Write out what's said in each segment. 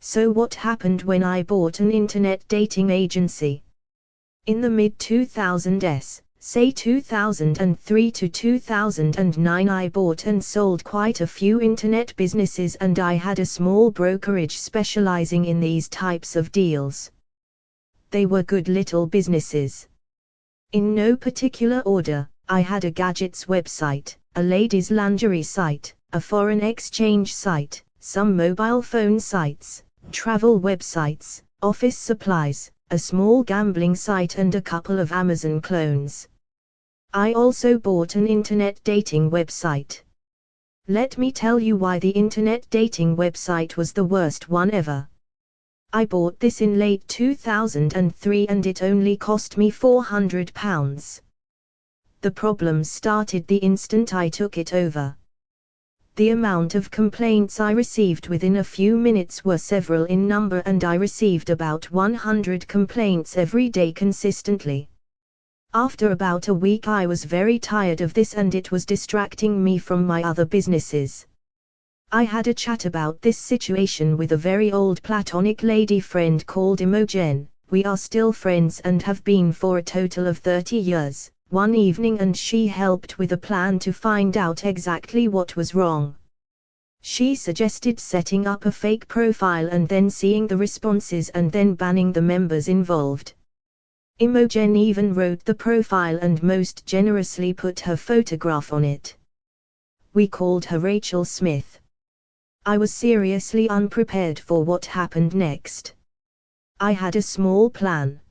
So what happened when I bought an internet dating agency? In the mid-2000s, say 2003 to 2009, I bought and sold quite a few internet businesses, and I had a small brokerage specializing in these types of deals. They were good little businesses. In no particular order, I had a gadgets website, a ladies' lingerie site, a foreign exchange site, some mobile phone sites, travel websites, office supplies, a small gambling site, and a couple of Amazon clones. I also bought an internet dating website. Let me tell you why the internet dating website was the worst one ever. I bought this in late 2003 and it only cost me £400. The problems started the instant I took it over. The amount of complaints I received within a few minutes were several in number, and I received about 100 complaints every day consistently. After about a week I was very tired of this, and it was distracting me from my other businesses. I had a chat about this situation with a very old platonic lady friend called Imogen. We are still friends and have been for a total of 30 years. One evening, and she helped with a plan to find out exactly what was wrong. She suggested setting up a fake profile and then seeing the responses and then banning the members involved. Imogen even wrote the profile and most generously put her photograph on it. We called her Rachel Smith. I was seriously unprepared for what happened next. I had a small plan.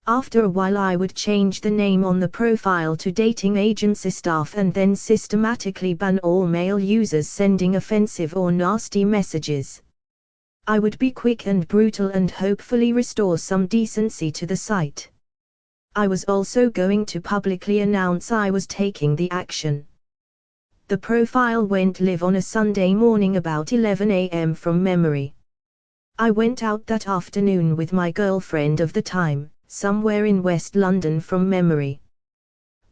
After a while I would change the name on the profile to dating agency staff and then systematically ban all male users sending offensive or nasty messages. I would be quick and brutal and hopefully restore some decency to the site. I was also going to publicly announce I was taking the action. The profile went live on a Sunday morning about 11 a.m. from memory. I went out that afternoon with my girlfriend of the time, somewhere in West London from memory.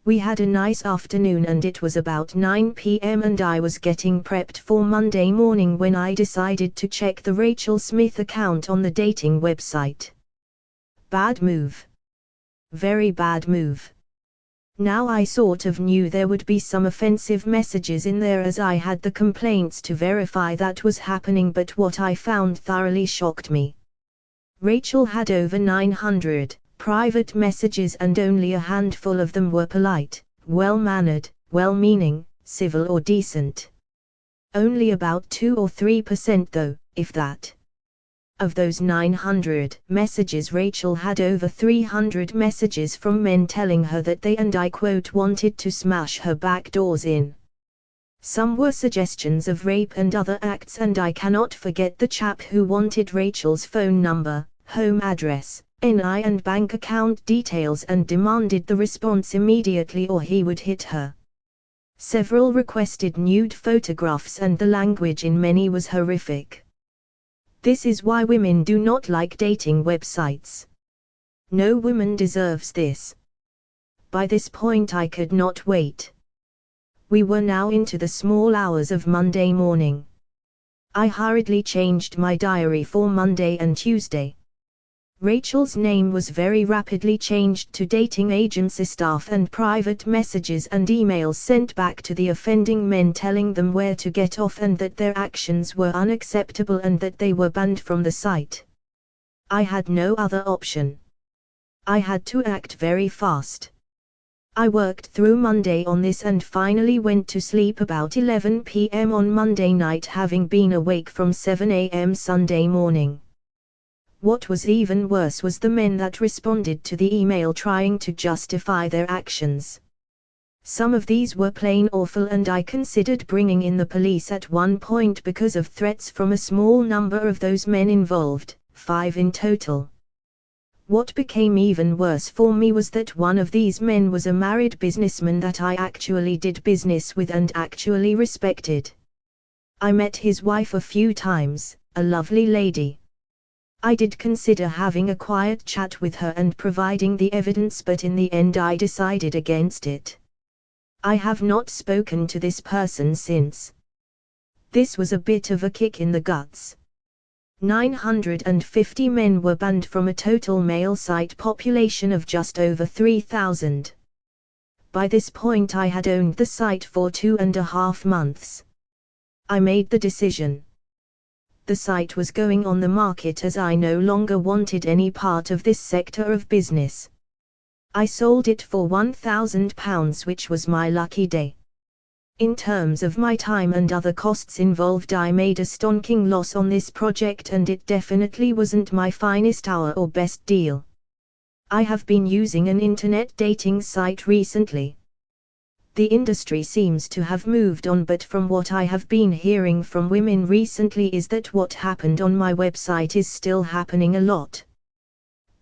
We had a nice afternoon and it was about 9 p.m. and I was getting prepped for Monday morning when I decided to check the Rachel Smith account on the dating website. Bad move. Very bad move. Now I sort of knew there would be some offensive messages in there as I had the complaints to verify that was happening, but what I found thoroughly shocked me. Rachel had over 900 private messages and only a handful of them were polite, well-mannered, well-meaning, civil or decent. Only about 2 or 3% though, if that. Of those 900 messages, Rachel had over 300 messages from men telling her that they, and I quote, wanted to smash her back doors in. Some were suggestions of rape and other acts, and I cannot forget the chap who wanted Rachel's phone number, home address, NI and bank account details and demanded the response immediately or he would hit her. Several requested nude photographs and the language in many was horrific. This is why women do not like dating websites. No woman deserves this. By this point I could not wait. We were now into the small hours of Monday morning. I hurriedly changed my diary for Monday and Tuesday. Rachel's name was very rapidly changed to dating agency staff, and private messages and emails sent back to the offending men telling them where to get off and that their actions were unacceptable and that they were banned from the site. I had no other option. I had to act very fast. I worked through Monday on this and finally went to sleep about 11 p.m. on Monday night, having been awake from 7 a.m. Sunday morning. What was even worse was the men that responded to the email trying to justify their actions. Some of these were plain awful, and I considered bringing in the police at one point because of threats from a small number of those men involved, 5 in total. What became even worse for me was that one of these men was a married businessman that I actually did business with and actually respected. I met his wife a few times, a lovely lady. I did consider having a quiet chat with her and providing the evidence, but in the end I decided against it. I have not spoken to this person since. This was a bit of a kick in the guts. 950 men were banned from a total male site population of just over 3,000. By this point I had owned the site for 2.5 months. I made the decision. The site was going on the market as I no longer wanted any part of this sector of business. I sold it for £1,000, which was my lucky day. In terms of my time and other costs involved, I made a stonking loss on this project, and it definitely wasn't my finest hour or best deal. I have been using an internet dating site recently. The industry seems to have moved on, but from what I have been hearing from women recently is that what happened on my website is still happening a lot.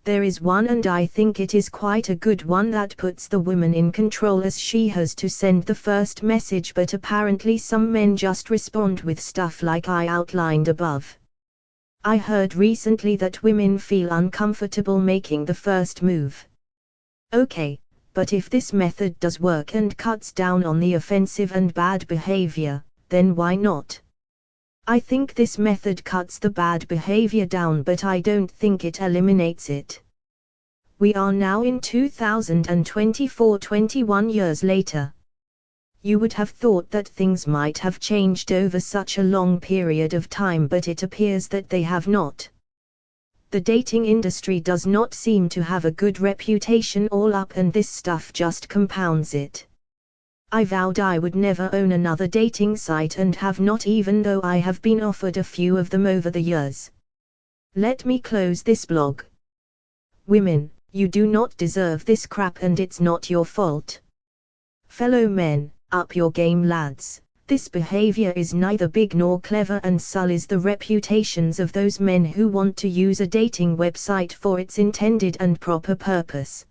There is one, and I think it is quite a good one, that puts the woman in control as she has to send the first message, but apparently some men just respond with stuff like I outlined above. I heard recently that women feel uncomfortable making the first move. Okay, but if this method does work and cuts down on the offensive and bad behavior, then why not? I think this method cuts the bad behavior down, but I don't think it eliminates it. We are now in 2024, 21 years later. You would have thought that things might have changed over such a long period of time, but it appears that they have not. The dating industry does not seem to have a good reputation all up, and this stuff just compounds it. I vowed I would never own another dating site, and have not, even though I have been offered a few of them over the years. Let me close this blog. Women, you do not deserve this crap, and it's not your fault. Fellow men, up your game, lads. This behavior is neither big nor clever and sullies the reputations of those men who want to use a dating website for its intended and proper purpose.